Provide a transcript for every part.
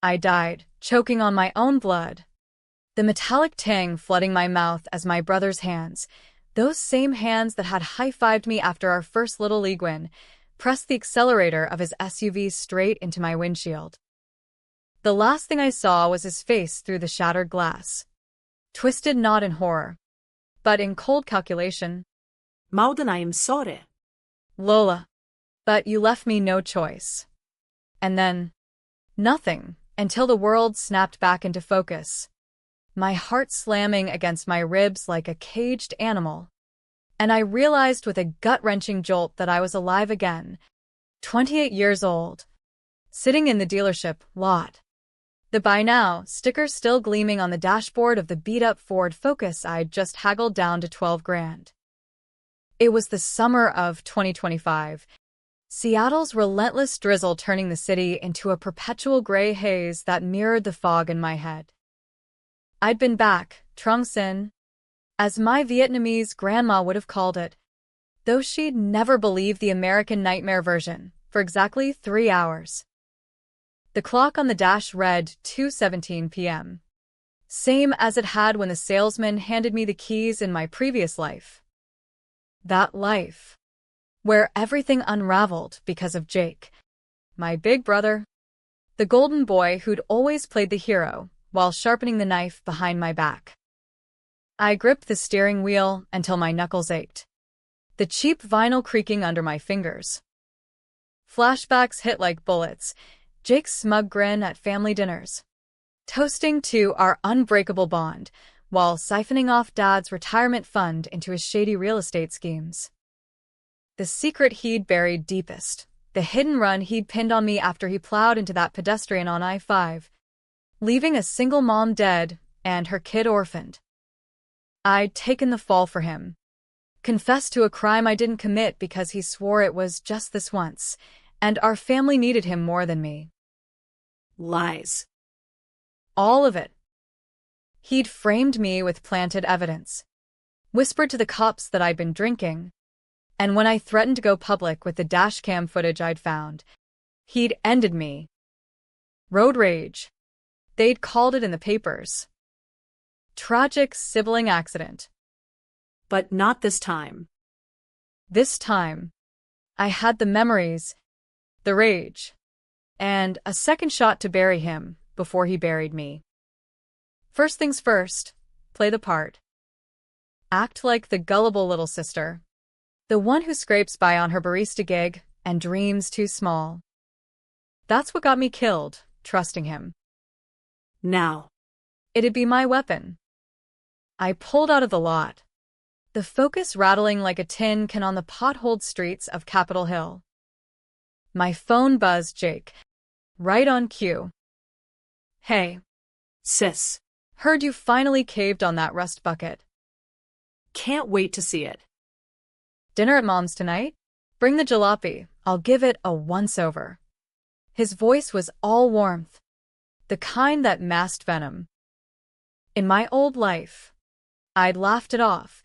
I died, choking on my own blood. The metallic tang flooding my mouth as my brother's hands, those same hands that had high-fived me after our first Little League win, pressed the accelerator of his SUV straight into my windshield. The last thing I saw was his face through the shattered glass. Twisted not in horror, but in cold calculation. Malden, I am sorry. Lola, but you left me no choice. And then, nothing, until the world snapped back into focus. My heart slamming against my ribs like a caged animal. And I realized with a gut-wrenching jolt that I was alive again, 28 years old, sitting in the dealership lot. The "Buy Now" sticker still gleaming on the dashboard of the beat-up Ford Focus I'd just haggled down to $12,000. It was the summer of 2025. Seattle's relentless drizzle turning the city into a perpetual gray haze that mirrored the fog in my head. I'd been back, Trung Sin, as my Vietnamese grandma would have called it, though she'd never believed the American nightmare version, for exactly 3 hours. The clock on the dash read 2:17 p.m. Same as it had when the salesman handed me the keys in my previous life. That life, where everything unraveled because of Jake, my big brother, the golden boy who'd always played the hero while sharpening the knife behind my back. I gripped the steering wheel until my knuckles ached, the cheap vinyl creaking under my fingers. Flashbacks hit like bullets, Jake's smug grin at family dinners, toasting to our unbreakable bond while siphoning off Dad's retirement fund into his shady real estate schemes. The secret he'd buried deepest, the hidden run he'd pinned on me after he plowed into that pedestrian on I-5, leaving a single mom dead and her kid orphaned. I'd taken the fall for him, confessed to a crime I didn't commit because he swore it was just this once, and our family needed him more than me. Lies. All of it. He'd framed me with planted evidence, whispered to the cops that I'd been drinking, and when I threatened to go public with the dashcam footage I'd found, he'd ended me. Road rage. They'd called it in the papers. Tragic sibling accident. But not this time. This time, I had the memories, the rage, and a second shot to bury him before he buried me. First things first, play the part. Act like the gullible little sister, the one who scrapes by on her barista gig and dreams too small. That's what got me killed, trusting him. Now. It'd be my weapon. I pulled out of the lot, the Focus rattling like a tin can on the potholed streets of Capitol Hill. My phone buzzed Jake, right on cue. Hey. Sis. Heard you finally caved on that rust bucket. Can't wait to see it. Dinner at Mom's tonight? Bring the jalopy, I'll give it a once-over. His voice was all warmth, the kind that masked venom. In my old life, I'd laughed it off,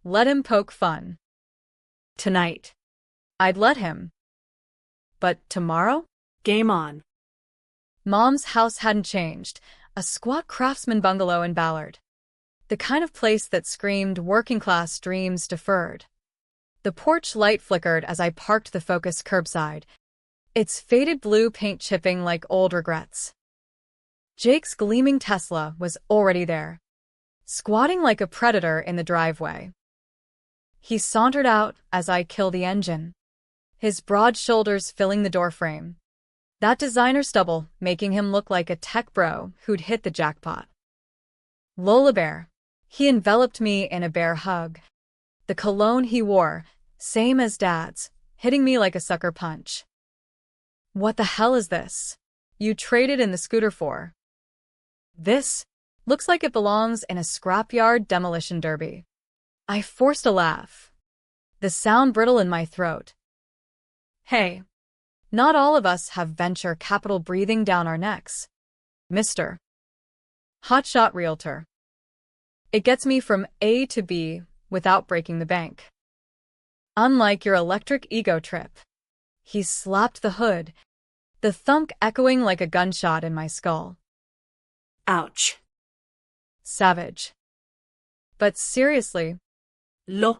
let him poke fun. Tonight, I'd let him. But tomorrow? Game on. Mom's house hadn't changed, a squat craftsman bungalow in Ballard. The kind of place that screamed working-class dreams deferred. The porch light flickered as I parked the Focus curbside, its faded blue paint chipping like old regrets. Jake's gleaming Tesla was already there, squatting like a predator in the driveway. He sauntered out as I killed the engine, his broad shoulders filling the doorframe, that designer stubble making him look like a tech bro who'd hit the jackpot. Lola Bear. He enveloped me in a bear hug. The cologne he wore, same as Dad's, hitting me like a sucker punch. What the hell is this? You traded in the scooter for? This looks like it belongs in a scrapyard demolition derby. I forced a laugh, the sound brittle in my throat. Hey, not all of us have venture capital breathing down our necks, Mr. Hotshot Realtor. It gets me from A to B without breaking the bank. Unlike your electric ego trip. He slapped the hood, the thunk echoing like a gunshot in my skull. Ouch. Savage. But seriously, Lo.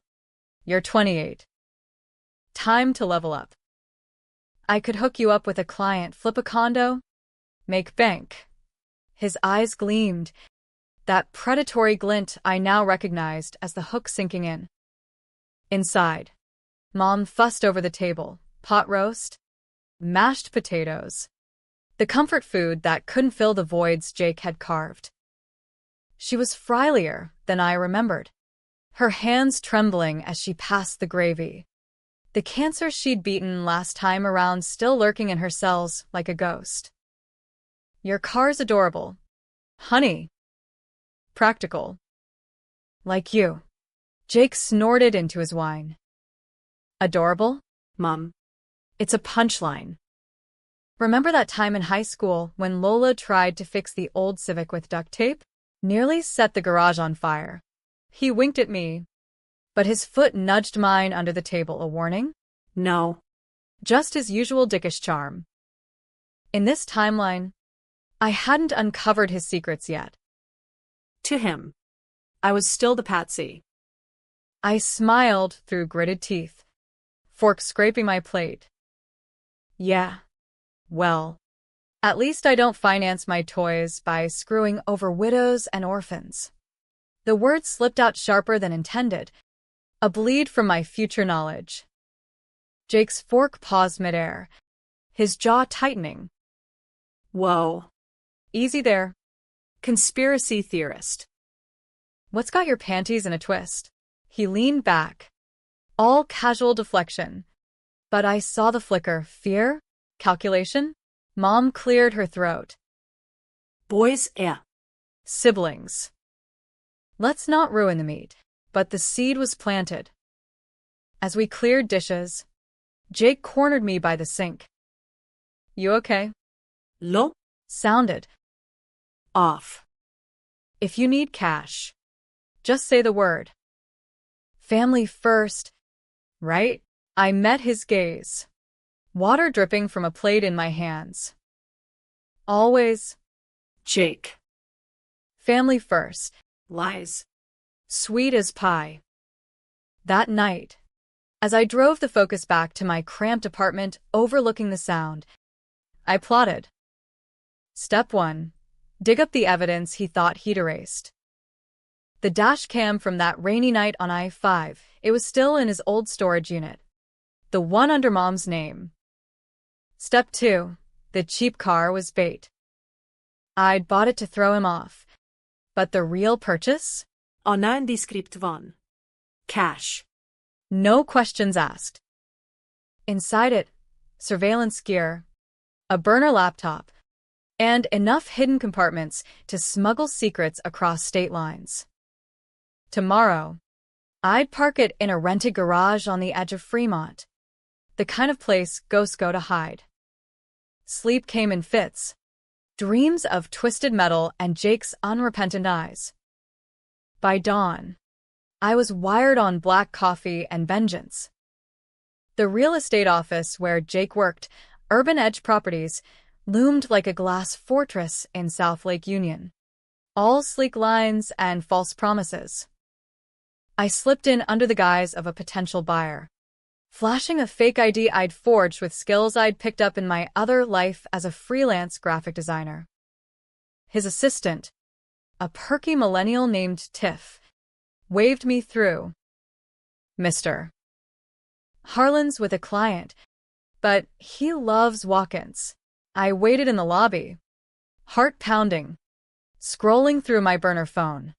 you're 28. Time to level up. I could hook you up with a client, flip a condo, make bank. His eyes gleamed, that predatory glint I now recognized as the hook sinking in. Inside, Mom fussed over the table, pot roast, mashed potatoes, the comfort food that couldn't fill the voids Jake had carved. She was frielier than I remembered, her hands trembling as she passed the gravy. The cancer she'd beaten last time around still lurking in her cells like a ghost. Your car's adorable. Honey. Practical. Like you. Jake snorted into his wine. Adorable? Mom. It's a punchline. Remember that time in high school when Lola tried to fix the old Civic with duct tape? Nearly set the garage on fire. He winked at me, but his foot nudged mine under the table, a warning? No. Just his usual dickish charm. In this timeline, I hadn't uncovered his secrets yet. To him, I was still the patsy. I smiled through gritted teeth, fork scraping my plate. Yeah, well, at least I don't finance my toys by screwing over widows and orphans. The words slipped out sharper than intended, a bleed from my future knowledge. Jake's fork paused midair, his jaw tightening. Whoa. Easy there. Conspiracy theorist. What's got your panties in a twist? He leaned back. All casual deflection. But I saw the flicker. Fear? Calculation? Mom cleared her throat. Boys, Siblings. Let's not ruin the meat. But the seed was planted. As we cleared dishes, Jake cornered me by the sink. You okay? Lo. Sounded Off. If you need cash, just say the word. Family first, right? I met his gaze, water dripping from a plate in my hands. Always. Jake. Family first. Lies. Sweet as pie. That night, as I drove the focus back to my cramped apartment overlooking the sound, I plotted. Step 1. Dig up the evidence he thought he'd erased. The dash cam from that rainy night on I-5, it was still in his old storage unit. The one under Mom's name. Step 2. The cheap car was bait. I'd bought it to throw him off. But the real purchase? Nondescript van. Cash. No questions asked. Inside it, surveillance gear, a burner laptop, and enough hidden compartments to smuggle secrets across state lines. Tomorrow, I'd park it in a rented garage on the edge of Fremont, the kind of place ghosts go to hide. Sleep came in fits, dreams of twisted metal and Jake's unrepentant eyes. By dawn, I was wired on black coffee and vengeance. The real estate office where Jake worked, Urban Edge Properties, loomed like a glass fortress in South Lake Union. All sleek lines and false promises. I slipped in under the guise of a potential buyer, flashing a fake ID I'd forged with skills I'd picked up in my other life as a freelance graphic designer. His assistant, a perky millennial named Tiff, waved me through. Mr. Harlan's with a client, but he loves walk-ins. I waited in the lobby, heart pounding, scrolling through my burner phone.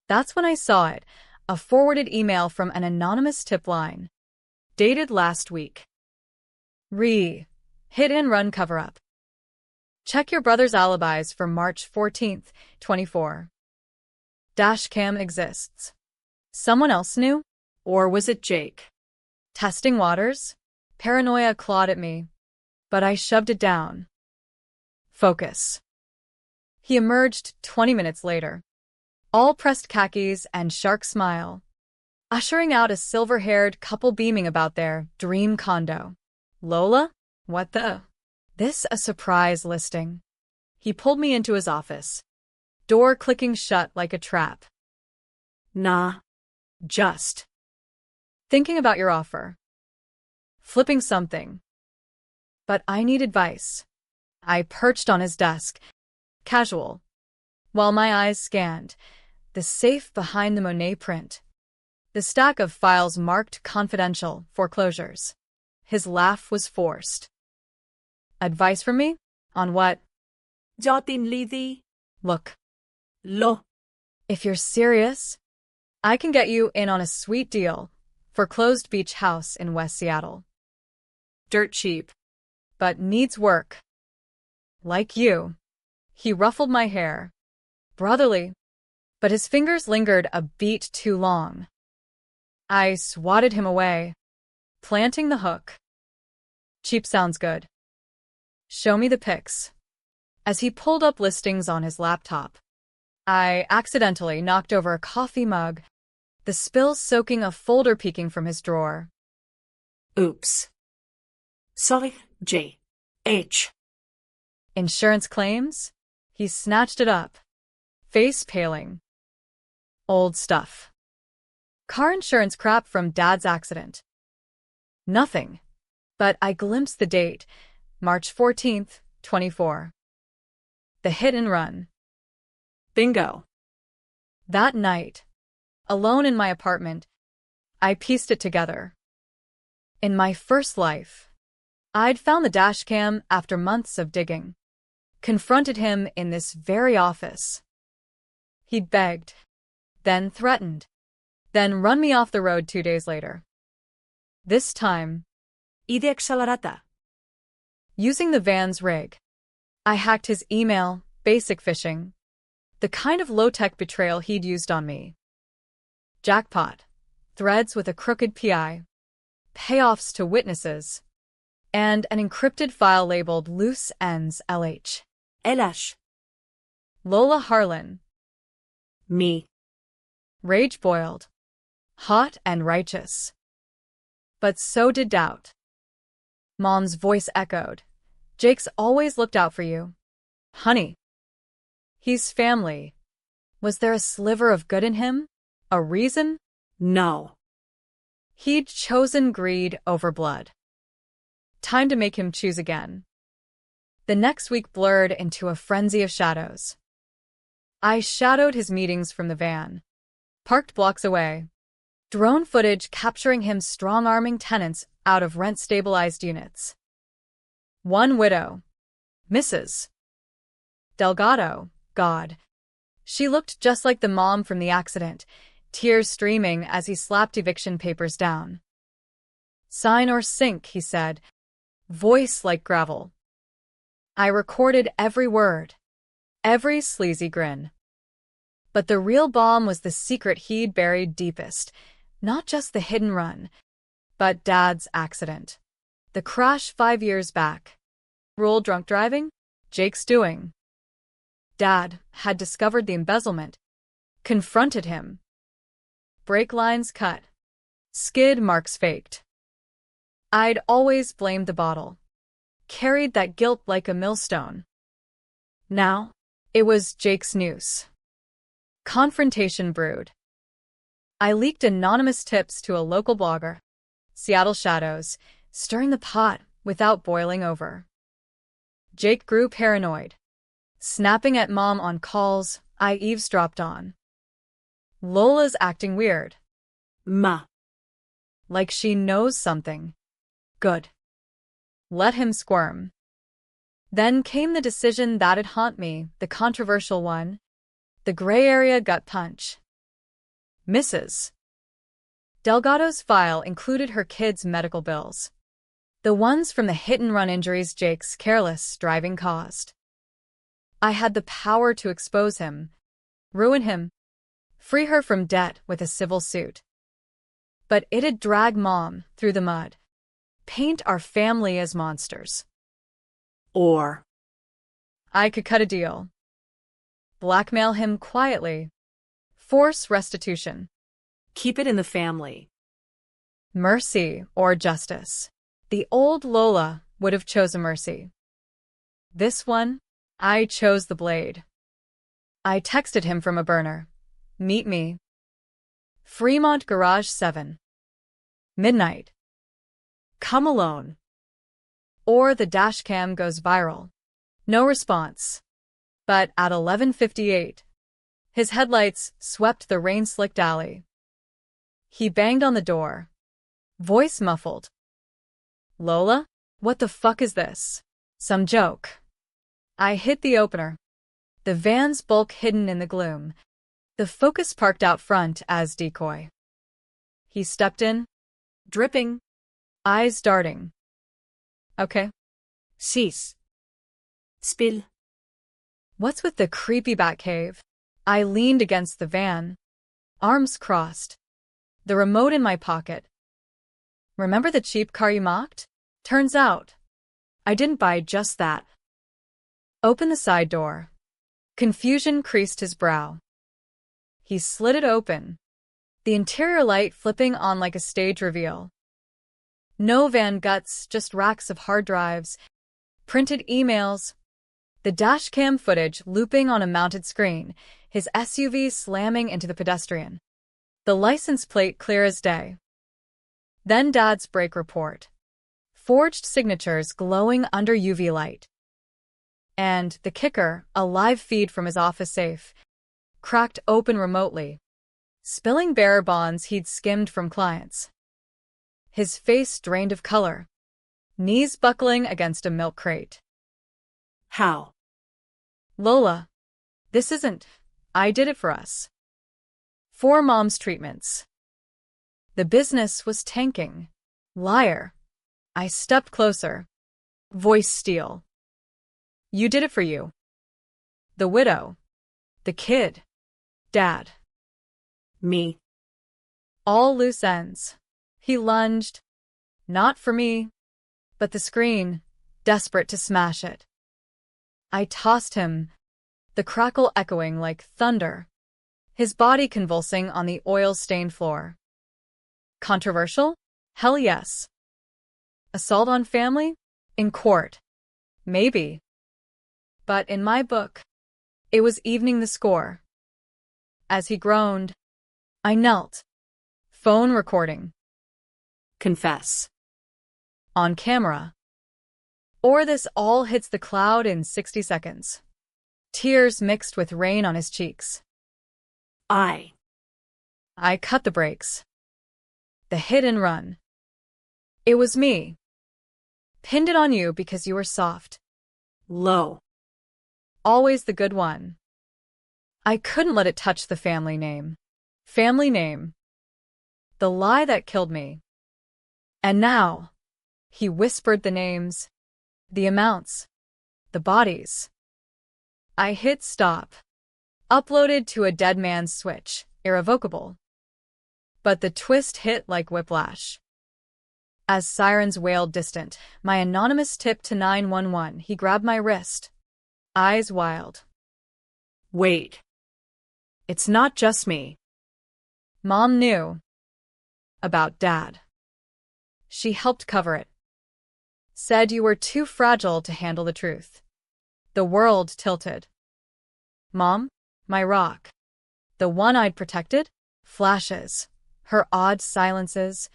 That's when I saw it, a forwarded email from an anonymous tip line, dated last week. Hit and run cover-up. Check your brother's alibis for March 14th, 24. Dashcam exists. Someone else knew? Or was it Jake? Testing waters? Paranoia clawed at me, but I shoved it down. Focus. He emerged 20 minutes later, all pressed khakis and shark smile, ushering out a silver-haired couple beaming about their dream condo. Lola? What the? This a surprise listing. He pulled me into his office, door clicking shut like a trap. Nah. Just thinking about your offer. Flipping something. But I need advice. I perched on his desk, casual, while my eyes scanned the safe behind the Monet print, the stack of files marked confidential foreclosures. His laugh was forced. Advice from me? On what? Do tinli thi. Look, Lo. if you're serious, I can get you in on a sweet deal. Foreclosed beach house in West Seattle. Dirt cheap. But needs work. Like you. He ruffled my hair. Brotherly. But his fingers lingered a beat too long. I swatted him away, planting the hook. Cheap sounds good. Show me the pics. As he pulled up listings on his laptop, I accidentally knocked over a coffee mug, the spill soaking a folder peeking from his drawer. Oops. Sorry, J. H. Insurance claims? He snatched it up, face paling. Old stuff. Car insurance crap from Dad's accident. Nothing. But I glimpsed the date, March 14th, 24. The hit and run. Bingo. That night, alone in my apartment, I pieced it together. In my first life, I'd found the dashcam after months of digging. Confronted him in this very office. He'd begged, then threatened, then run me off the road 2 days later. This time, Ide accelerata. using the van's rig, I hacked his email, basic phishing, the kind of low-tech betrayal he'd used on me. Jackpot. Threads with a crooked PI, payoffs to witnesses, and an encrypted file labeled loose ends LH. Elash. Lola Harlan. Me. Rage boiled. Hot and righteous. But so did doubt. Mom's voice echoed. Jake's always looked out for you. Honey. He's family. Was there a sliver of good in him? A reason? No. He'd chosen greed over blood. Time to make him choose again. The next week blurred into a frenzy of shadows. I shadowed his meetings from the van, parked blocks away. Drone footage capturing him strong-arming tenants out of rent-stabilized units. One widow. Mrs. Delgado. God. She looked just like the mom from the accident, tears streaming as he slapped eviction papers down. Sign or sink, he said, voice like gravel. I recorded every word, every sleazy grin. But the real bomb was the secret he'd buried deepest, not just the hidden run, but Dad's accident. The crash 5 years back. Rule drunk driving? Jake's doing. Dad had discovered the embezzlement, confronted him. Brake lines cut, skid marks faked. I'd always blamed the bottle, carried that guilt like a millstone. Now, it was Jake's noose. Confrontation brewed. I leaked anonymous tips to a local blogger, Seattle Shadows, stirring the pot without boiling over. Jake grew paranoid, snapping at Mom on calls I eavesdropped on. Lola's acting weird. Ma. Like she knows something. Good. Let him squirm. Then came the decision that'd haunt me, the controversial one. The gray area gut punch. Mrs. Delgado's file included her kids' medical bills. The ones from the hit-and-run injuries Jake's careless driving caused. I had the power to expose him, ruin him, free her from debt with a civil suit. But it'd drag Mom through the mud, paint our family as monsters. Or. I could cut a deal. Blackmail him quietly. Force restitution. Keep it in the family. Mercy or justice. The old Lola would have chosen mercy. This one? I chose the blade. I texted him from a burner. Meet me. Fremont Garage 7. Midnight. Come alone. Or the dashcam goes viral. No response. But at 11:58, his headlights swept the rain-slicked alley. He banged on the door. Voice muffled. Lola? What the fuck is this? Some joke. I hit the opener. The van's bulk hidden in the gloom. The Focus parked out front as decoy. He stepped in, Dripping. eyes darting. Okay. Cease. Spill. What's with the creepy Batcave? I leaned against the van, arms crossed, the remote in my pocket. Remember the cheap car you mocked? Turns out, I didn't buy just that. Open the side door. Confusion creased his brow. He slid it open, the interior light flipping on like a stage reveal. No van guts, just racks of hard drives, printed emails, the dashcam footage looping on a mounted screen, his SUV slamming into the pedestrian. The license plate clear as day. Then Dad's brake report. Forged signatures glowing under UV light. And the kicker, a live feed from his office safe, cracked open remotely, spilling bearer bonds he'd skimmed from clients. His face drained of color, knees buckling against a milk crate. How? Lola, this isn't. I did it for us. 4 Mom's treatments. The business was tanking. Liar. I stepped closer. Voice steel. You did it for you. The widow. The kid. Dad. Me. All loose ends. He lunged. Not for me, but the screen, desperate to smash it. I tossed him, the crackle echoing like thunder, his body convulsing on the oil-stained floor. Controversial? Hell yes. Assault on family? In court. Maybe. But in my book, it was evening the score. As he groaned, I knelt. Phone recording. Confess. On camera. Or this all hits the cloud in 60 seconds. Tears mixed with rain on his cheeks. I cut the brakes. The hit and run. It was me. Pinned it on you because you were soft. Low. Always the good one. I couldn't let it touch the family name. Family name. The lie that killed me. And now, he whispered the names, the amounts, the bodies. I hit stop. Uploaded to a dead man's switch, irrevocable. But the twist hit like whiplash. As sirens wailed distant, my anonymous tip to 911, he grabbed my wrist. Eyes wild. Wait. It's not just me. Mom knew. About Dad. She helped cover it. Said you were too fragile to handle the truth. The world tilted. Mom, my rock. The one I'd protected? Flashes. Her odd silences.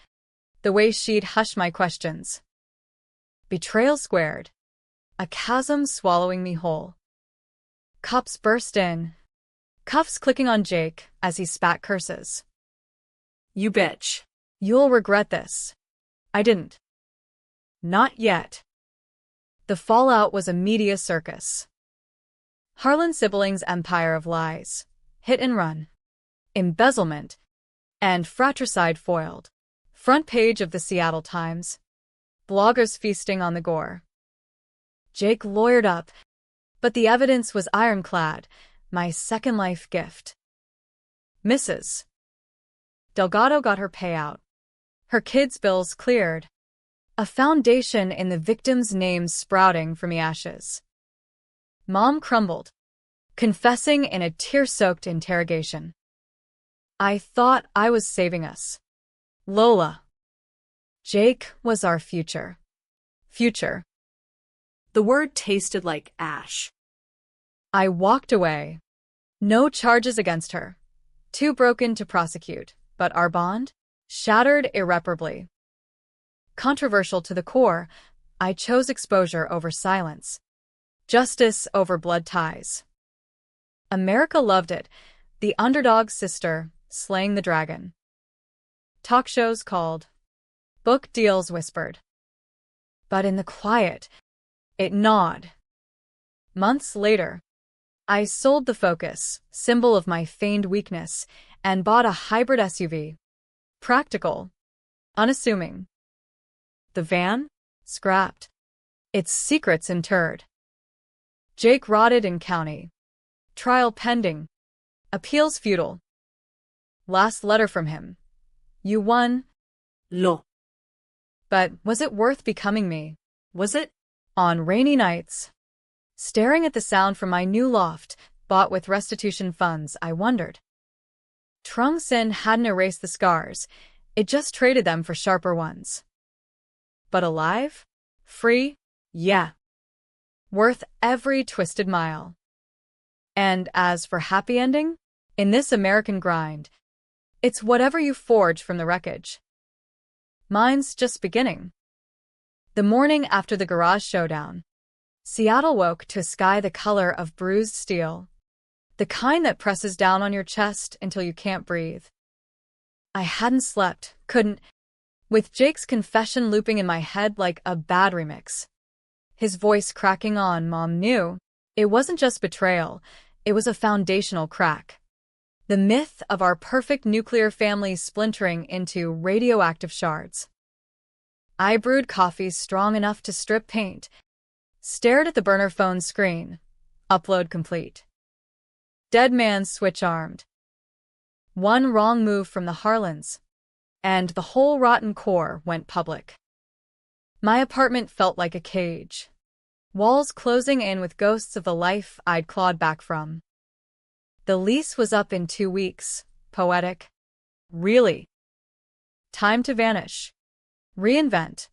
The way she'd hush my questions. Betrayal squared. A chasm swallowing me whole. Cops burst in. Cuffs clicking on Jake as he spat curses. You bitch. You'll regret this. I didn't. Not yet. The fallout was a media circus. Harlan Sibling's empire of lies, hit and run, embezzlement, and fratricide foiled. Front page of the Seattle Times. Bloggers feasting on the gore. Jake lawyered up, but the evidence was ironclad, my second life gift. Mrs. Delgado got her payout. Her kids' bills cleared. A foundation in the victim's name sprouting from the ashes. Mom crumbled, confessing in a tear-soaked interrogation. I thought I was saving us. Lola. Jake was our future. Future. The word tasted like ash. I walked away. No charges against her. Too broken to prosecute, but our bond? Shattered irreparably. Controversial to the core, I chose exposure over silence. Justice over blood ties. America loved it. The underdog's sister, slaying the dragon. Talk shows called. Book deals whispered. But in the quiet, it gnawed. Months later, I sold the Focus, symbol of my feigned weakness, and bought a hybrid SUV. Practical. Unassuming. The van? Scrapped. Its secrets interred. Jake rotted in county. Trial pending. Appeals futile. Last letter from him. You won. Lo. But was it worth becoming me? Was it? On rainy nights, staring at the sound from my new loft, bought with restitution funds, I wondered. Trung Sin hadn't erased the scars, it just traded them for sharper ones. But alive? Free? Yeah. Worth every twisted mile. And as for happy ending? In this American grind, it's whatever you forge from the wreckage. Mine's just beginning. The morning after the garage showdown, Seattle woke to a sky the color of bruised steel. The kind that presses down on your chest until you can't breathe. I hadn't slept, couldn't, with Jake's confession looping in my head like a bad remix. His voice cracking on, Mom knew. It wasn't just betrayal, it was a foundational crack. The myth of our perfect nuclear family splintering into radioactive shards. I brewed coffee strong enough to strip paint, stared at the burner phone screen. Upload complete. Dead man's switch armed. One wrong move from the Harlans, and the whole rotten core went public. My apartment felt like a cage. Walls closing in with ghosts of the life I'd clawed back from. The lease was up in 2 weeks. Poetic. Really. Time to vanish. Reinvent.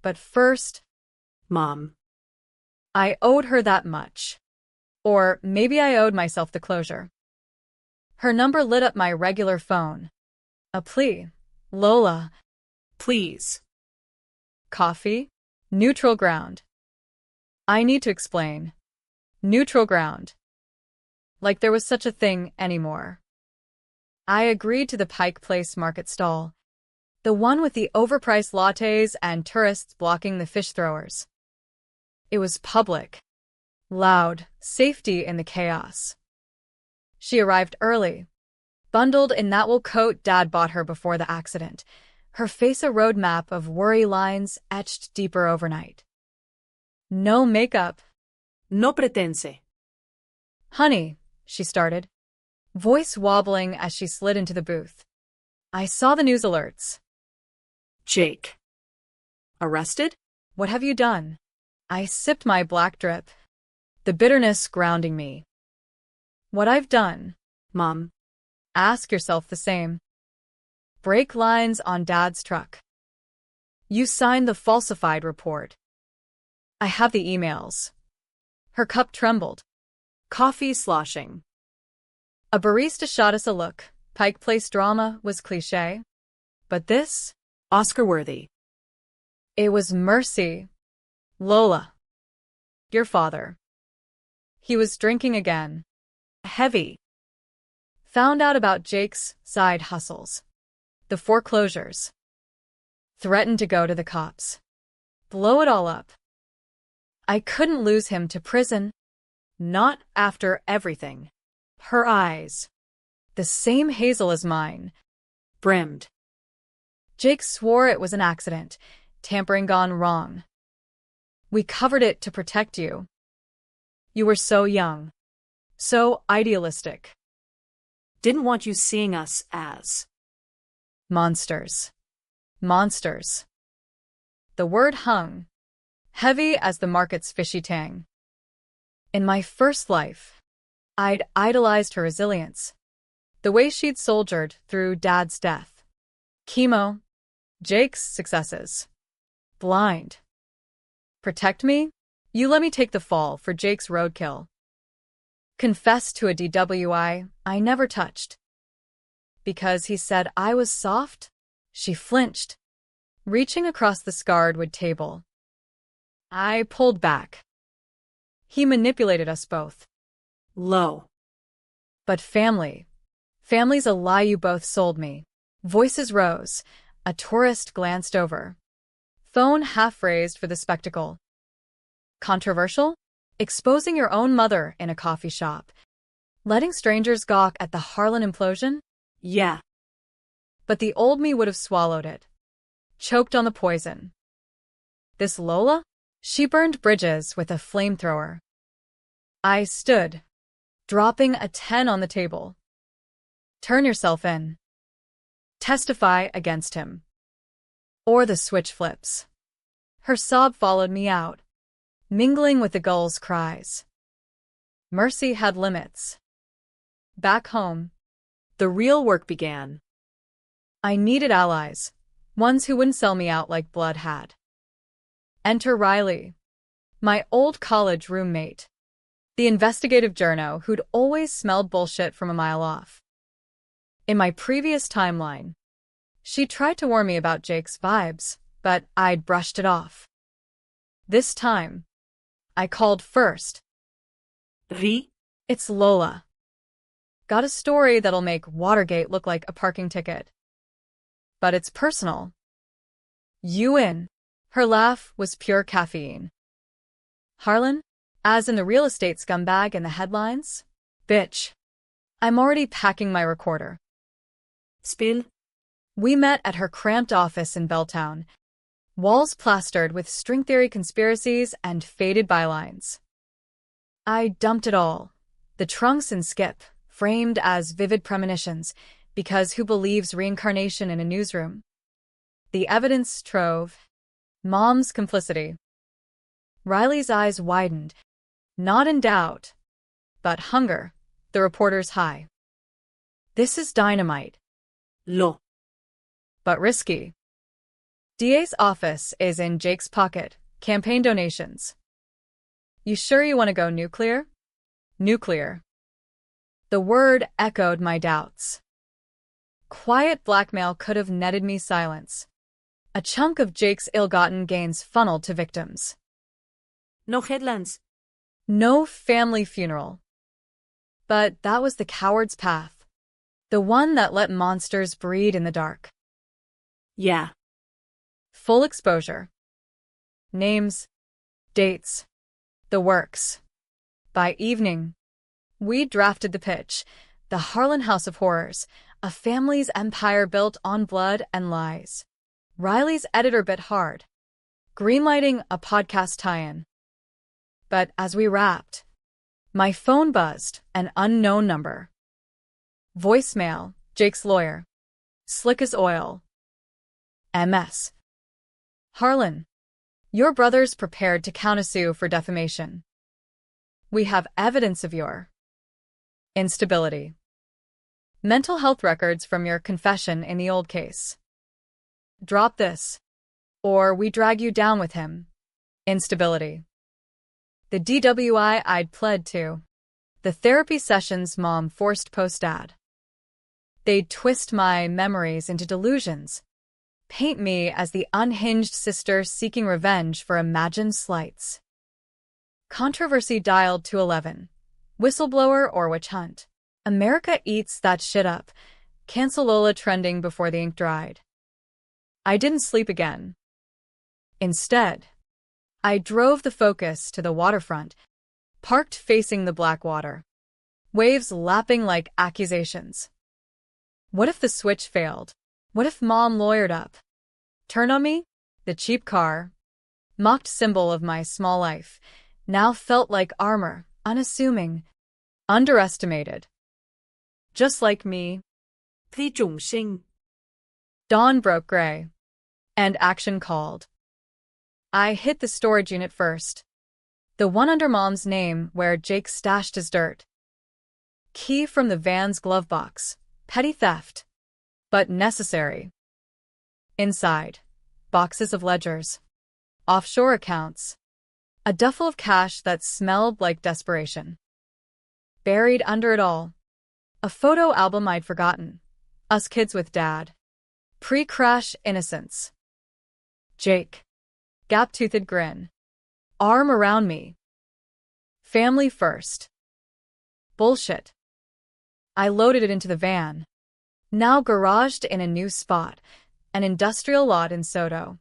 But first, Mom. I owed her that much. Or maybe I owed myself the closure. Her number lit up my regular phone. A plea. Lola. Please. Coffee? Neutral ground. I need to explain. Neutral ground. Like there was such a thing anymore. I agreed to the Pike Place market stall. The one with the overpriced lattes and tourists blocking the fish throwers. It was public. Loud, safety in the chaos. She arrived early, bundled in that wool coat Dad bought her before the accident, her face a roadmap of worry lines etched deeper overnight. No makeup. No pretense. Honey, she started, voice wobbling as she slid into the booth. I saw the news alerts. Jake. Arrested? What have you done? I sipped my black drip, the bitterness grounding me. What I've done, Mom. ask yourself the same. Brake lines on Dad's truck. You signed the falsified report. I have the emails. Her cup trembled. Coffee sloshing. A barista shot us a look. Pike Place drama was cliché. But this? Oscar-worthy. It was mercy. Lola. Your father. He was drinking again. Heavy. Found out about Jake's side hustles. The foreclosures. Threatened to go to the cops. Blow it all up. I couldn't lose him to prison. Not after everything. Her eyes. The same hazel as mine. Brimmed. Jake swore it was an accident, tampering gone wrong. We covered it to protect you. You were so young. So idealistic. Didn't want you seeing us as monsters. Monsters. The word hung, heavy as the market's fishy tang. In my first life, I'd idolized her resilience. The way she'd soldiered through Dad's death. Chemo. Jake's successes. Blind. Protect me? You let me take the fall for Jake's roadkill. Confessed to a DWI I never touched. Because he said I was soft? She flinched, reaching across the scarred wood table. I pulled back. He manipulated us both. Low. But family's a lie you both sold me. Voices rose. A tourist glanced over. Phone half raised for the spectacle. Controversial? Exposing your own mother in a coffee shop. Letting strangers gawk at the Harlan implosion? Yeah. But the old me would have swallowed it. Choked on the poison. This Lola? She burned bridges with a flamethrower. I stood, dropping a 10 on the table. Turn yourself in. Testify against him. Or the switch flips. Her sob followed me out, mingling with the gulls' cries. Mercy had limits. Back home, The real work began. I needed allies, ones who wouldn't sell me out like blood had. Enter Riley, my old college roommate, the investigative journo who'd always smelled bullshit from a mile off. In my previous timeline, she tried to warn me about Jake's vibes, but I'd brushed it off. This time, I called first. Ri? It's Lola. Got a story that'll make Watergate look like a parking ticket. But it's personal. You in. Her laugh was pure caffeine. Harlan? As in the real estate scumbag in the headlines? Bitch. I'm already packing my recorder. Spill? We met at her cramped office in Belltown, walls plastered with string theory conspiracies and faded bylines. I dumped it all, the trunks and skip, framed as vivid premonitions, because who believes reincarnation in a newsroom? The evidence trove. Mom's complicity. Riley's eyes widened, not in doubt, but hunger, the reporter's high. This is dynamite. Lo. But risky. DA's office is in Jake's pocket, campaign donations. You sure you want to go nuclear? Nuclear. The word echoed my doubts. Quiet blackmail could have netted me silence. A chunk of Jake's ill-gotten gains funneled to victims. No headlands. No family funeral. But that was the coward's path. The one that let monsters breed in the dark. Yeah. Full exposure. Names. Dates. The works. By evening, we drafted the pitch, the Harlan House of Horrors, a family's empire built on blood and lies. Riley's editor bit hard, greenlighting a podcast tie-in. But as we wrapped, my phone buzzed, an unknown number. Voicemail, Jake's lawyer. Slick as oil. MS. Harlan, your brother's prepared to countersue for defamation. We have evidence of your instability. Mental health records from your confession in the old case. Drop this, or we drag you down with him. Instability. The DWI I'd pled to. The therapy sessions Mom forced post-dad. They'd twist my memories into delusions, paint me as the unhinged sister seeking revenge for imagined slights. Controversy dialed to 11. Whistleblower or witch hunt. America eats that shit up. Cancel Lola trending before the ink dried. I didn't sleep again. Instead, I drove the focus to the waterfront, parked facing the black water. Waves lapping like accusations. What if the switch failed? What if Mom lawyered up? Turned on me? The cheap car, mocked symbol of my small life, now felt like armor, unassuming, underestimated. Just like me. 非種性. Dawn broke gray, and action called. I hit the storage unit first, the one under Mom's name where Jake stashed his dirt. Key from the van's glove box, petty theft, but necessary. Inside, boxes of ledgers, offshore accounts, A duffel of cash that smelled like desperation. Buried under it all, a photo album I'd forgotten. Us kids with Dad. Pre-crash innocence. Jake. Gap-toothed grin. Arm around me. Family first. Bullshit. I loaded it into the van. Now garaged in a new spot, an industrial lot in Soto.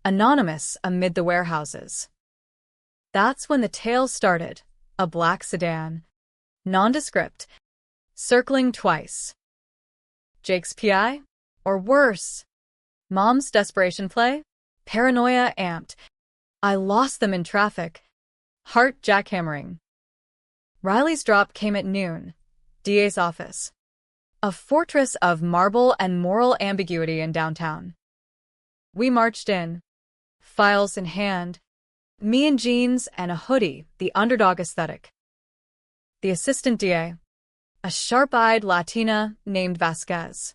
Anonymous amid the warehouses. That's when the tale started, a black sedan. Nondescript. Circling twice. Jake's PI? Or worse. Mom's desperation play? Paranoia amped. I lost them in traffic. Heart jackhammering. Riley's drop came at noon. DA's office. A fortress of marble and moral ambiguity in downtown. We marched in, files in hand, me in jeans and a hoodie, the underdog aesthetic. The assistant DA, a sharp-eyed Latina named Vasquez,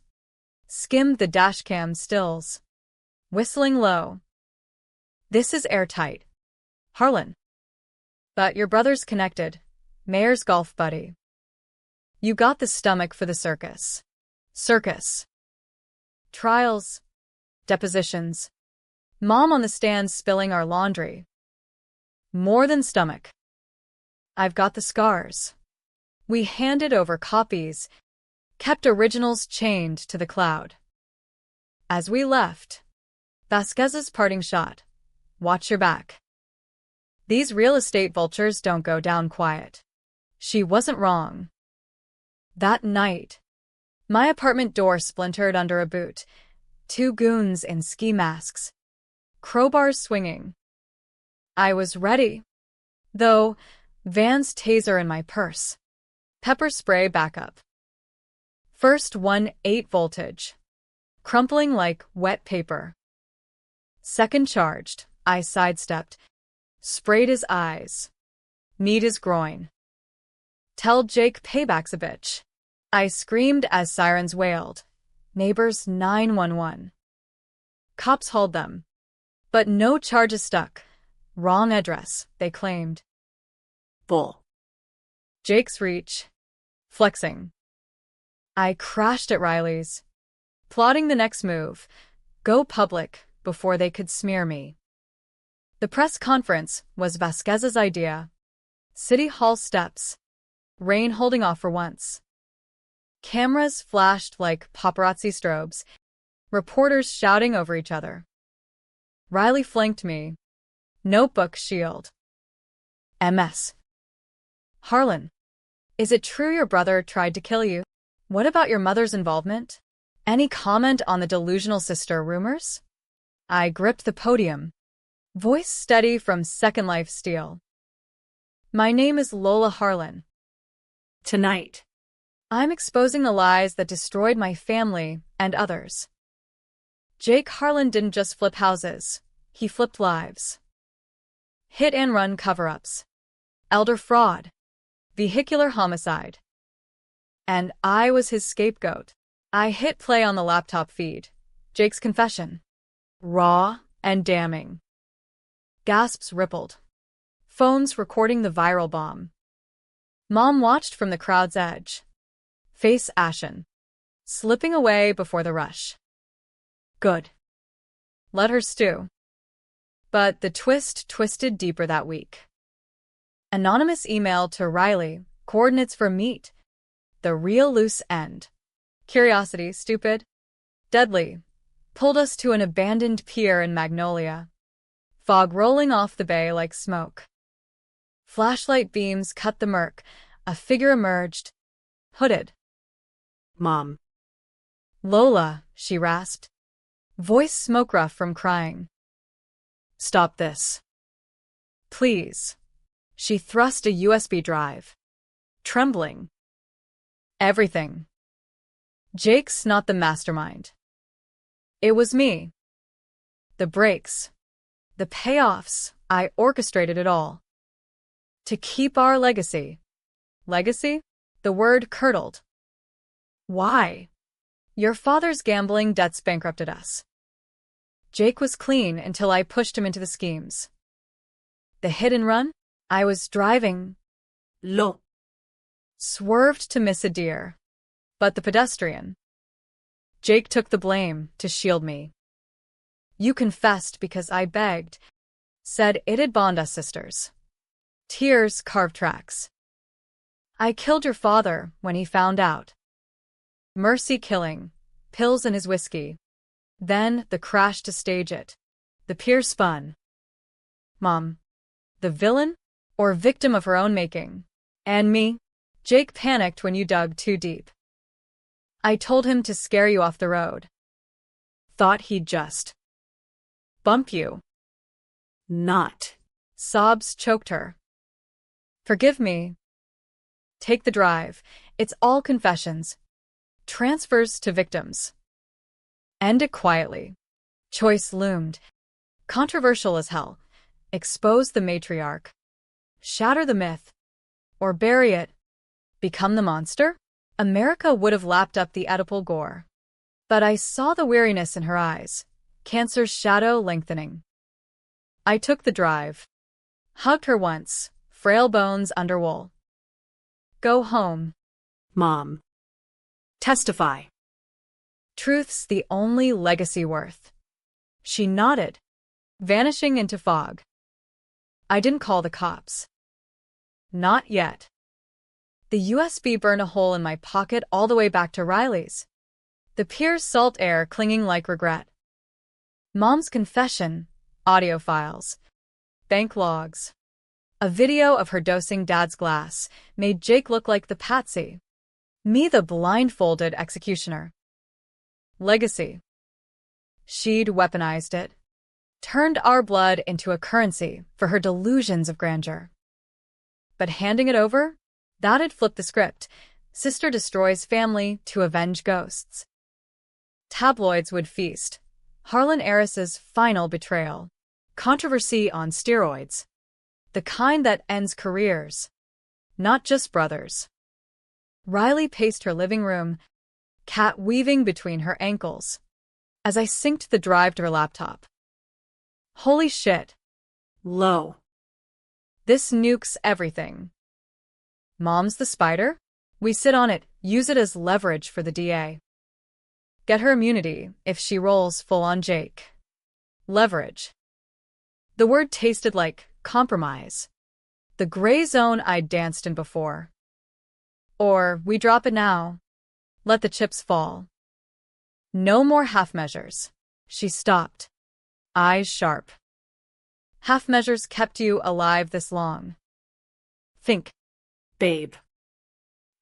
skimmed the dashcam stills, whistling low. This is airtight. Harlan. But your brother's connected. Mayor's golf buddy. You got the stomach for the circus. Circus. Trials. Depositions. Mom on the stand spilling our laundry. More than stomach. I've got the scars. We handed over copies, kept originals chained to the cloud. As we left, Vasquez's parting shot. Watch your back. These real estate vultures don't go down quiet. She wasn't wrong. That night, my apartment door splintered under a boot. 2 goons in ski masks. Crowbars swinging. I was ready. Though, Van's taser in my purse. Pepper spray backup. First one 8 voltage. Crumpling like wet paper. Second charged, I sidestepped. Sprayed his eyes. Kneed his groin. Tell Jake payback's a bitch. I screamed as sirens wailed. Neighbors 911. Cops hauled them. But no charges stuck. Wrong address, they claimed. Bull. Jake's reach. Flexing. I crashed at Riley's. Plotting the next move. Go public before they could smear me. The press conference was Vasquez's idea. City Hall steps. Rain holding off for once. Cameras flashed like paparazzi strobes. Reporters shouting over each other. Riley flanked me. Notebook shield. MS. Harlan. Is it true your brother tried to kill you? What about your mother's involvement? Any comment on the delusional sister rumors? I gripped the podium. Voice steady from Second Life steel. My name is Lola Harlan. Tonight. I'm exposing the lies that destroyed my family and others. Jake Harlan didn't just flip houses. He flipped lives. Hit and run cover-ups. Elder fraud. Vehicular homicide. And I was his scapegoat. I hit play on the laptop feed. Jake's confession. Raw and damning. Gasps rippled. Phones recording the viral bomb. Mom watched from the crowd's edge. Face ashen. Slipping away before the rush. Good. Let her stew. But the twist twisted deeper that week. Anonymous email to Riley, coordinates for meet. The real loose end. Curiosity, stupid. Deadly. Pulled us to an abandoned pier in Magnolia. Fog rolling off the bay like smoke. Flashlight beams cut the murk. A figure emerged. Hooded. Mom. Lola, she rasped. Voice smoke rough from crying. Stop this. Please. She thrust a USB drive. Trembling. Everything. Jake's not the mastermind. It was me. The breaks. The payoffs. I orchestrated it all. To keep our legacy. Legacy? The word curdled. Why? Your father's gambling debts bankrupted us. Jake was clean until I pushed him into the schemes. The hit and run? I was driving, Lo. swerved to miss a deer. But the pedestrian. Jake took the blame to shield me. You confessed because I begged. Said it'd bond us sisters. Tears carved tracks. I killed your father when he found out. Mercy killing, pills in his whiskey. Then the crash to stage it. The pier spun. Mom. The villain? Or victim of her own making? And me? Jake panicked when you dug too deep. I told him to scare you off the road. Thought he'd just bump you. Not. Sobs choked her. Forgive me. Take the drive. It's all confessions. Transfers to victims. End it quietly. Choice loomed. Controversial as hell. Expose the matriarch. Shatter the myth. Or bury it. Become the monster? America would have lapped up the Oedipal gore. But I saw the weariness in her eyes. Cancer's shadow lengthening. I took the drive. Hugged her once, frail bones under wool. Go home. Mom. Testify. Truth's the only legacy worth. She nodded, vanishing into fog. I didn't call the cops. Not yet. The USB burned a hole in my pocket all the way back to Riley's. The pier's salt air clinging like regret. Mom's confession, audio files, bank logs. A video of her dosing Dad's glass made Jake look like the patsy. Me the blindfolded executioner. Legacy. She'd weaponized it. Turned our blood into a currency for her delusions of grandeur. But handing it over? That'd flip the script. Sister destroys family to avenge ghosts. Tabloids would feast. Harlan heiress's final betrayal. Controversy on steroids. The kind that ends careers. Not just brothers. Riley paced her living room, cat weaving between her ankles. As I synced the drive to her laptop. Holy shit. Low. This nukes everything. Mom's the spider? We sit on it, use it as leverage for the DA. Get her immunity if she rolls full on Jake. Leverage. The word tasted like compromise. The gray zone I'd danced in before. Or we drop it now. Let the chips fall. No more half measures. She stopped. Eyes sharp. Half measures kept you alive this long. Think. Babe.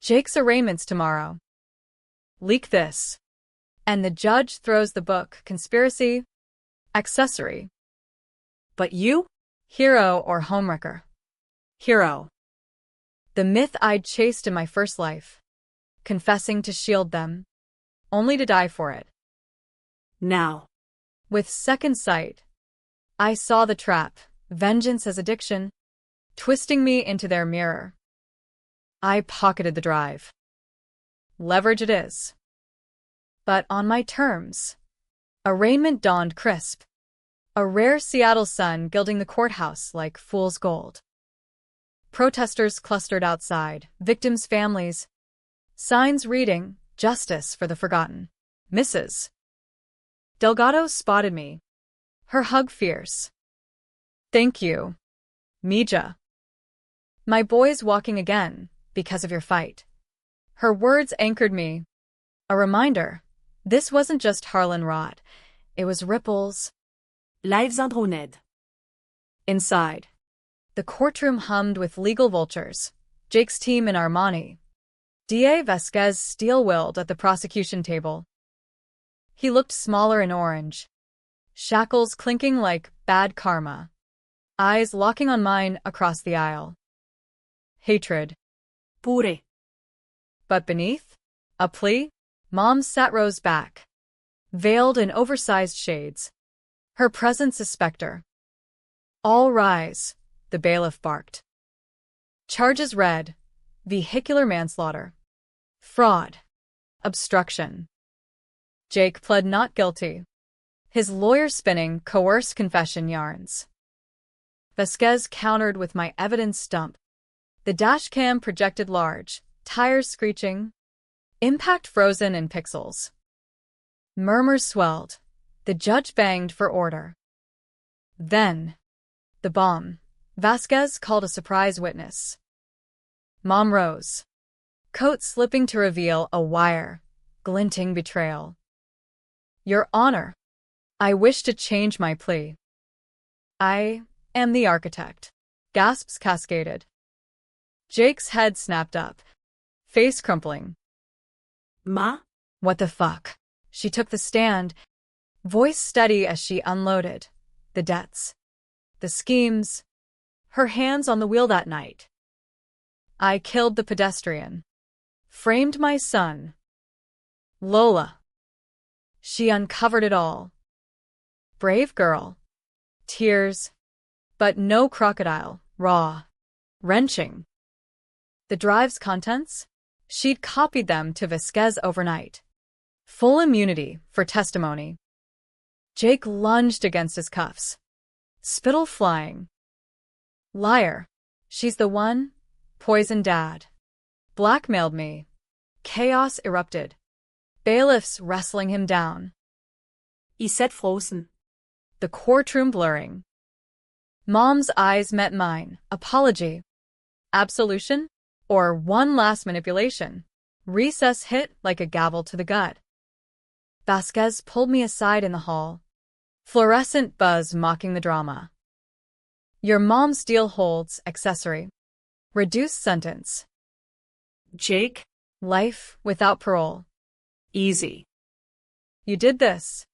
Jake's arraignment's tomorrow. Leak this. And the judge throws the book, conspiracy, accessory. But you? Hero or homewrecker. Hero. The myth I'd chased in my first life. Confessing to shield them. Only to die for it. Now. With second sight. I saw the trap, vengeance as addiction, twisting me into their mirror. I pocketed the drive. Leverage it is. But on my terms. Arraignment dawned crisp. A rare Seattle sun gilding the courthouse like fool's gold. Protesters clustered outside, victims' families. Signs reading, justice for the forgotten. Mrs. Delgado spotted me. Her hug fierce. Thank you. Mija. My boy's walking again, because of your fight. Her words anchored me. A reminder. This wasn't just Harlan rot. It was ripples. Lives Androned. Inside. The courtroom hummed with legal vultures. Jake's team in Armani. D.A. Vasquez steel-willed at the prosecution table. He looked smaller in orange. Shackles clinking like bad karma. Eyes locking on mine across the aisle. Hatred. Pure. But beneath? A plea? Mom's sat rows back. Veiled in oversized shades. Her presence a specter. All rise, the bailiff barked. Charges read. Vehicular manslaughter. Fraud. Obstruction. Jake pled not guilty. His lawyer spinning coerced confession yarns. Vasquez countered with my evidence dump. The dashcam projected large, tires screeching, impact frozen in pixels. Murmurs swelled. The judge banged for order. Then, the bomb. Vasquez called a surprise witness. Mom rose, coat slipping to reveal a wire, glinting betrayal. Your Honor, I wish to change my plea. I am the architect. Gasps cascaded. Jake's head snapped up, face crumpling. Ma? What the fuck? She took the stand, voice steady as she unloaded. The debts. The schemes. Her hands on the wheel that night. I killed the pedestrian. Framed my son. Lola. She uncovered it all. Brave girl. Tears. But no crocodile. Raw. Wrenching. The drive's contents? She'd copied them to Vasquez overnight. Full immunity for testimony. Jake lunged against his cuffs. Spittle flying. Liar. She's the one. Poisoned Dad. Blackmailed me. Chaos erupted. Bailiffs wrestling him down. I said frozen. The courtroom blurring. Mom's eyes met mine. Apology. Absolution? Or one last manipulation? Recess hit like a gavel to the gut. Vasquez pulled me aside in the hall. Fluorescent buzz mocking the drama. Your mom's deal holds, accessory. Reduced sentence. Jake? Life without parole. Easy. You did this.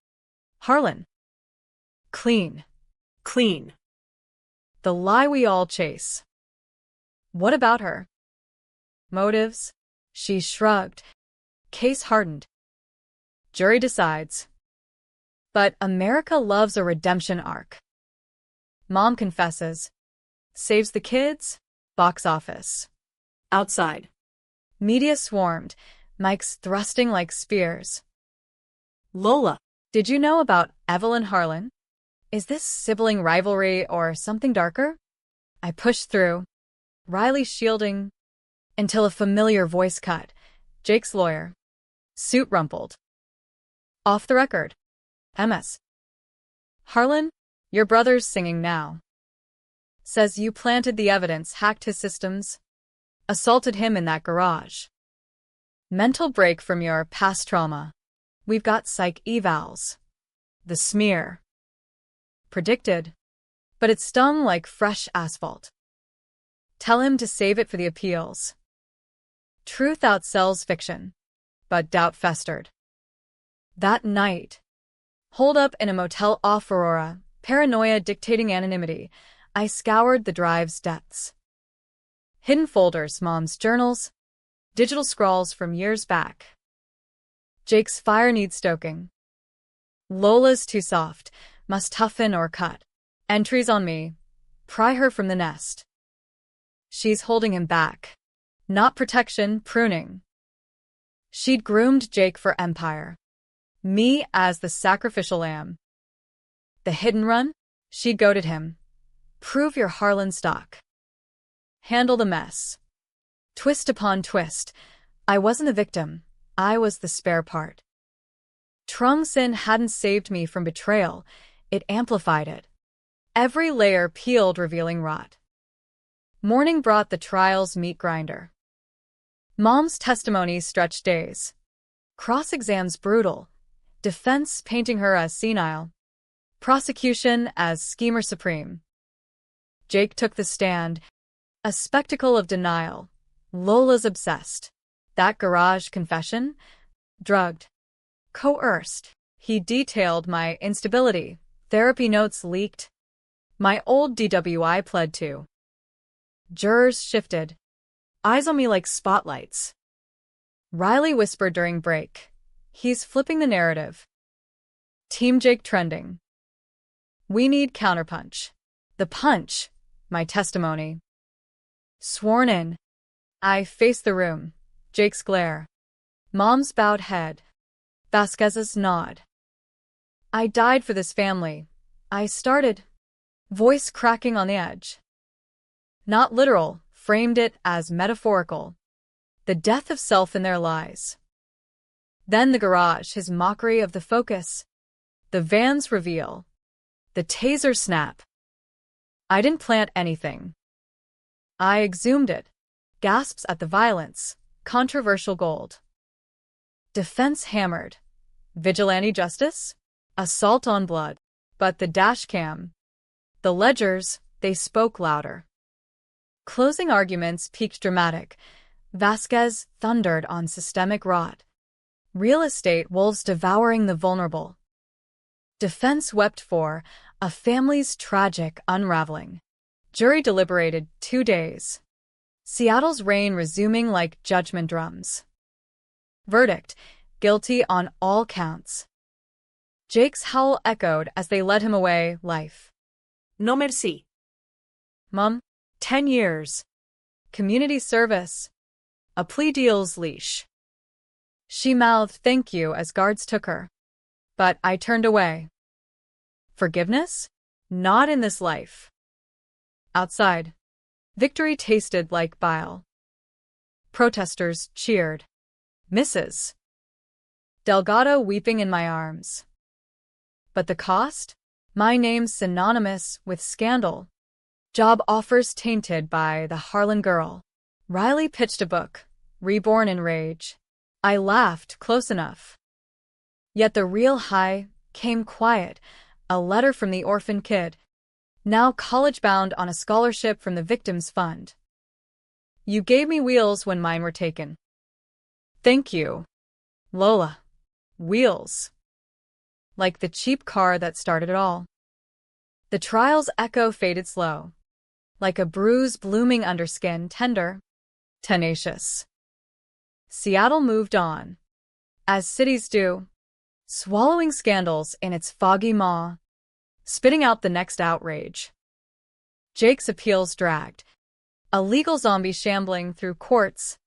Harlan. Clean. Clean. The lie we all chase. What about her? Motives? She shrugged. Case hardened. Jury decides. But America loves a redemption arc. Mom confesses. Saves the kids. Box office. Outside. Media swarmed, mics thrusting like spears. Lola. Did you know about Evelyn Harlan? Is this sibling rivalry or something darker? I pushed through, Riley shielding, until a familiar voice cut. Jake's lawyer. Suit rumpled. Off the record. MS. Harlan, your brother's singing now. Says you planted the evidence, hacked his systems, assaulted him in that garage. Mental break from your past trauma. We've got psych evals. The smear. Predicted. But it stung like fresh asphalt. Tell him to save it for the appeals. Truth outsells fiction. But doubt festered. That night. Holed up in a motel off Aurora, paranoia dictating anonymity, I scoured the drive's depths. Hidden folders, Mom's journals, digital scrawls from years back. Jake's fire needs stoking. Lola's too soft, must toughen or cut. Entries on me. Pry her from the nest. She's holding him back. Not protection, pruning. She'd groomed Jake for empire. Me as the sacrificial lamb. The hidden run? She'd goaded him. Prove your Harlan stock. Handle the mess. Twist upon twist. I wasn't a victim. I was the spare part. Trung Sin hadn't saved me from betrayal. It amplified it. Every layer peeled, revealing rot. Morning brought the trial's meat grinder. Mom's testimony stretched days. Cross-exams brutal. Defense painting her as senile. Prosecution as schemer supreme. Jake took the stand. A spectacle of denial. Lola's obsessed. That garage confession? Drugged. Coerced. He detailed my instability. Therapy notes leaked. My old DWI pled to. Jurors shifted. Eyes on me like spotlights. Riley whispered during break. He's flipping the narrative. Team Jake trending. We need counterpunch. The punch. My testimony. Sworn in. I faced the room. Jake's glare. Mom's bowed head. Vasquez's nod. I died for this family. I started voice cracking on the edge. Not literal, framed it as metaphorical. The death of self in their lies. Then the garage, his mockery of the focus. The van's reveal. The taser snap. I didn't plant anything. I exhumed it. Gasps at the violence. Controversial gold. Defense hammered. Vigilante justice? Assault on blood. But the dashcam. The ledgers, they spoke louder. Closing arguments peaked dramatic. Vasquez thundered on systemic rot. Real estate wolves devouring the vulnerable. Defense wept for a family's tragic unraveling. Jury deliberated 2 days. Seattle's reign resuming like judgment drums. Verdict: guilty on all counts. Jake's howl echoed as they led him away, life. No merci. Mom, 10 years. Community service. A plea deal's leash. She mouthed thank you as guards took her. But I turned away. Forgiveness? Not in this life. Outside, victory tasted like bile. Protesters cheered. Mrs. Delgado weeping in my arms. But the cost? My name synonymous with scandal. Job offers tainted by the Harlan girl. Riley pitched a book, reborn in rage. I laughed close enough. Yet the real high came quiet, a letter from the orphan kid, now college-bound on a scholarship from the Victims Fund. You gave me wheels when mine were taken. Thank you, Lola. Wheels. Like the cheap car that started it all. The trial's echo faded slow. Like a bruise blooming under skin, tender, tenacious. Seattle moved on. As cities do. Swallowing scandals in its foggy maw. Spitting out the next outrage. Jake's appeals dragged. A legal zombie shambling through courts.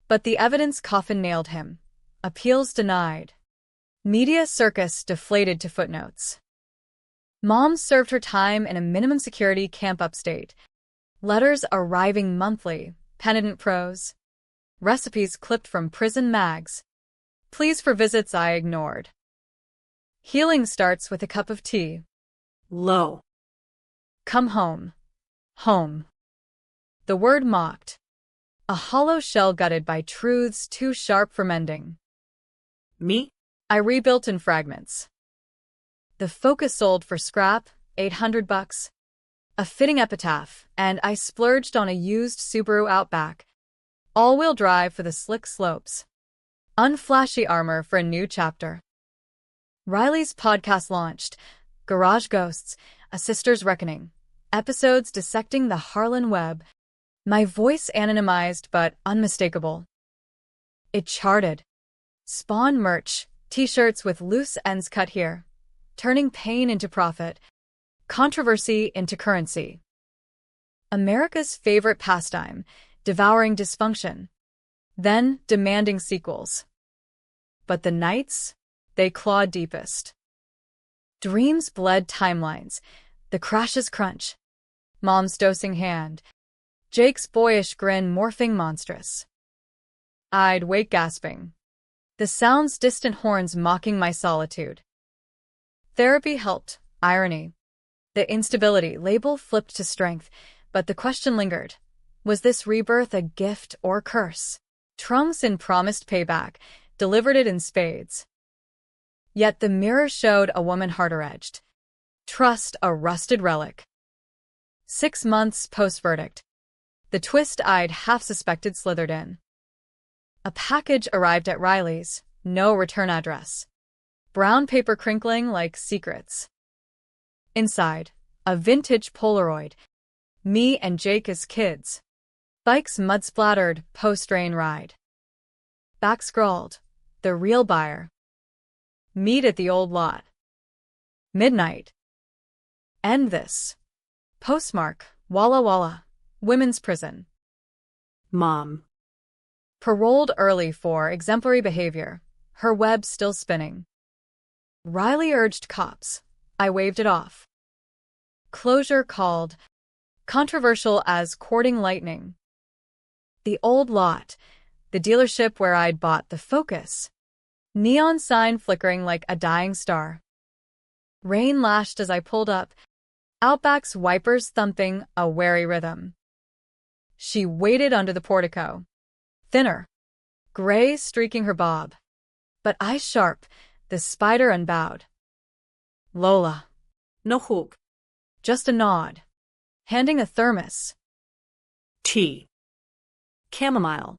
But the evidence coffin nailed him. Appeals denied. Media circus deflated to footnotes. Mom served her time in a minimum security camp upstate. Letters arriving monthly, penitent prose. Recipes clipped from prison mags. Pleas for visits I ignored. Healing starts with a cup of tea. Low. Come home. Home. The word mocked. A hollow shell gutted by truths too sharp for mending. Me? I rebuilt in fragments. The Focus sold for scrap, $800. A fitting epitaph, and I splurged on a used Subaru Outback. All-wheel drive for the slick slopes. Unflashy armor for a new chapter. Riley's podcast launched. Garage Ghosts, A Sister's Reckoning. Episodes dissecting the Harlan web. My voice anonymized but unmistakable. It charted. Spawn merch, t-shirts with loose ends cut here. Turning pain into profit. Controversy into currency. America's favorite pastime, devouring dysfunction. Then demanding sequels. But the nights, they clawed deepest. Dreams bled timelines. The crashes crunch. Mom's dosing hand. Jake's boyish grin morphing monstrous. I'd wake gasping. The sound's distant horns mocking my solitude. Therapy helped. Irony. The instability label flipped to strength, but the question lingered. Was this rebirth a gift or curse? Trunks in promised payback, delivered it in spades. Yet the mirror showed a woman harder-edged. Trust a rusted relic. 6 months post-verdict. The twist I'd half-suspected slithered in. A package arrived at Riley's, no return address. Brown paper crinkling like secrets. Inside, a vintage Polaroid. Me and Jake as kids. Bikes mud-splattered post-rain ride. Back scrawled, the real buyer. Meet at the old lot. Midnight. End this. Postmark, Walla Walla, women's prison. Mom. Paroled early for exemplary behavior, her web still spinning. Riley urged cops. I waved it off. Closure called. Controversial as courting lightning. The old lot. The dealership where I'd bought the Focus. Neon sign flickering like a dying star. Rain lashed as I pulled up. Outback's wipers thumping a wary rhythm. She waited under the portico. Thinner. Gray streaking her bob. But eyes sharp, the spider unbowed. Lola. No hook. Just a nod. Handing a thermos. Tea. Chamomile.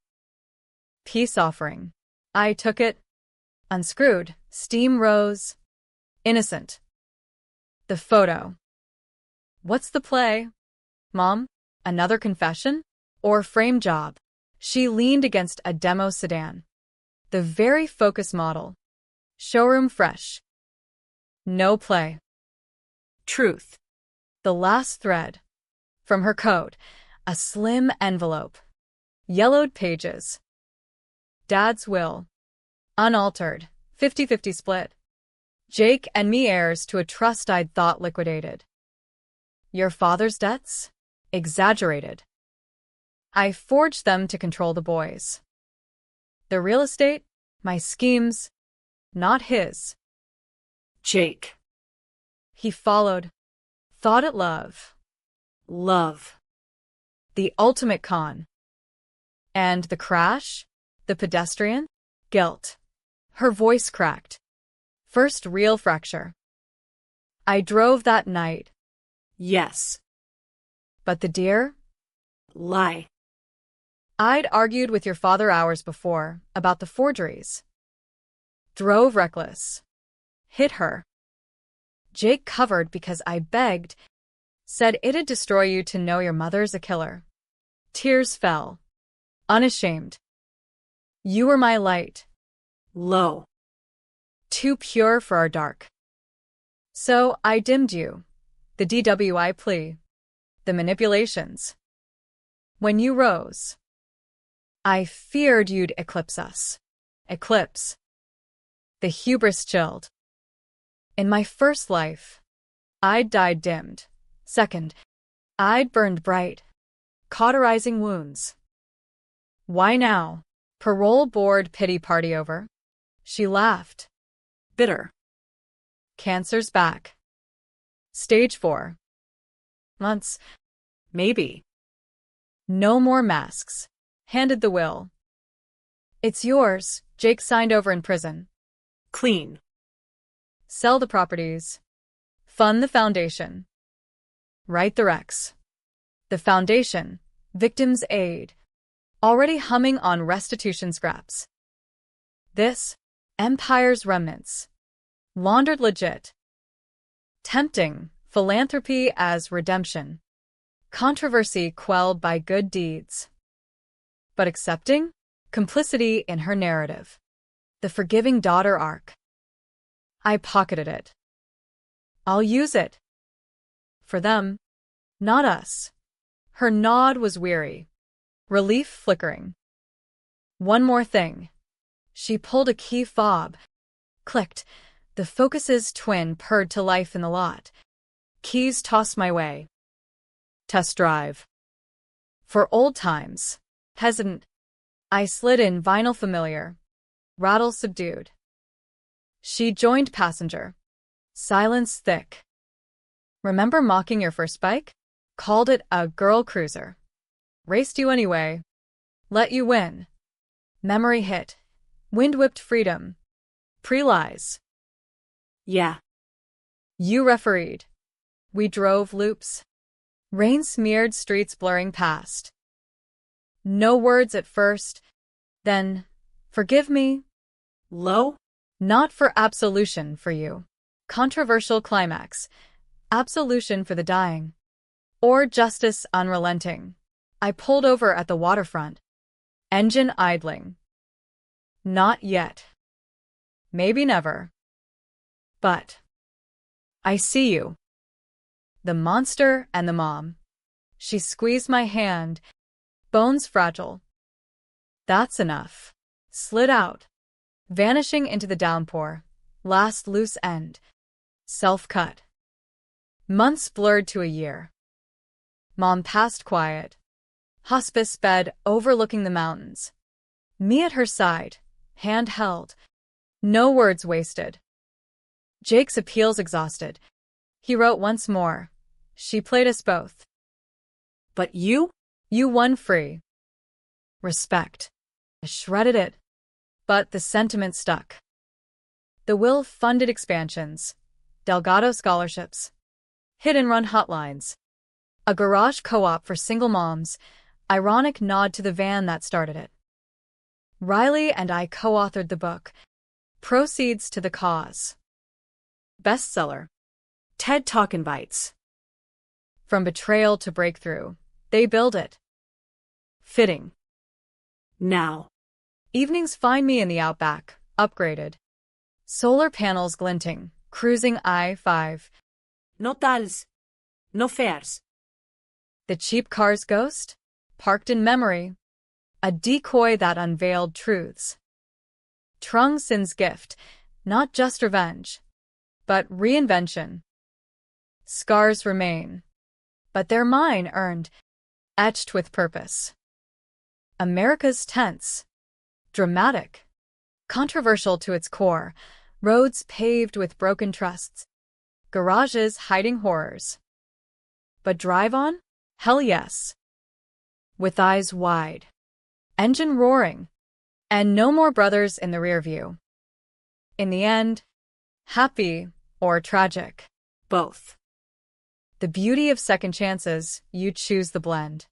Peace offering. I took it. Unscrewed. Steam rose. Innocent. The photo. What's the play? Mom? Another confession? Or frame job? She leaned against a demo sedan. The very Focus model. Showroom fresh. No play. Truth. The last thread. From her coat, a slim envelope. Yellowed pages. Dad's will. Unaltered. 50-50 split. Jake and me heirs to a trust I'd thought liquidated. Your father's debts? Exaggerated. I forged them to control the boys. The real estate? My schemes. Not his. Jake. He followed. Thought it love. Love. The ultimate con. And the crash? The pedestrian? Guilt. Her voice cracked. First real fracture. I drove that night. Yes. But the deer? Lie. I'd argued with your father hours before about the forgeries. Drove reckless. Hit her. Jake covered because I begged. Said it'd destroy you to know your mother's a killer. Tears fell. Unashamed. You were my light. Low. Too pure for our dark. So I dimmed you. The DWI plea. The manipulations. When you rose, I feared you'd eclipse us. Eclipse. The hubris chilled. In my first life, I'd died dimmed. Second, I'd burned bright. Cauterizing wounds. Why now? Parole board pity party over? She laughed. Bitter. Cancer's back. Stage 4. Months. Maybe. No more masks. Handed the will. It's yours, Jake signed over in prison. Clean. Sell the properties. Fund the foundation. Write the recs. The foundation, Victims Aid. Already humming on restitution scraps. This, Empire's remnants. Laundered legit. Tempting, philanthropy as redemption. Controversy quelled by good deeds. But accepting? Complicity in her narrative. The forgiving daughter arc. I pocketed it. I'll use it. For them, not us. Her nod was weary. Relief flickering. One more thing. She pulled a key fob. Clicked. The Focus's twin purred to life in the lot. Keys tossed my way. Test drive. For old times. Hesitant. I slid in vinyl familiar. Rattle subdued. She joined passenger. Silence thick. Remember mocking your first bike? Called it a girl cruiser. Raced you anyway. Let you win. Memory hit. Wind-whipped freedom. Pre-lies. Yeah. You refereed. We drove loops. Rain-smeared streets blurring past. No words at first. Then, forgive me. Low? Not for absolution for you. Controversial climax. Absolution for the dying. Or justice unrelenting. I pulled over at the waterfront. Engine idling. Not yet. Maybe never. But I see you. The monster and the mom. She squeezed my hand. Bones fragile. That's enough. Slid out. Vanishing into the downpour. Last loose end. Self-cut. Months blurred to a year. Mom passed quiet. Hospice bed overlooking the mountains. Me at her side, hand held. No words wasted. Jake's appeals exhausted. He wrote once more. She played us both. But you? You won free. Respect. I shredded it. But the sentiment stuck. The will funded expansions, Delgado scholarships, hit-and-run hotlines, a garage co-op for single moms, ironic nod to the van that started it. Riley and I co-authored the book, proceeds to the cause. Bestseller. TED Talk invites. From betrayal to breakthrough, they build it. Fitting. Now. Evenings find me in the outback, upgraded. Solar panels glinting, cruising I-5. No tals. No fares. The cheap car's ghost? Parked in memory. A decoy that unveiled truths. Trung Sin's gift, not just revenge, but reinvention. Scars remain, but they're mine earned, etched with purpose. America's tense, dramatic, controversial to its core, roads paved with broken trusts, garages hiding horrors. But drive on? Hell yes. With eyes wide, engine roaring, and no more brothers in the rear view. In the end, happy or tragic. Both. The beauty of second chances, you choose the blend.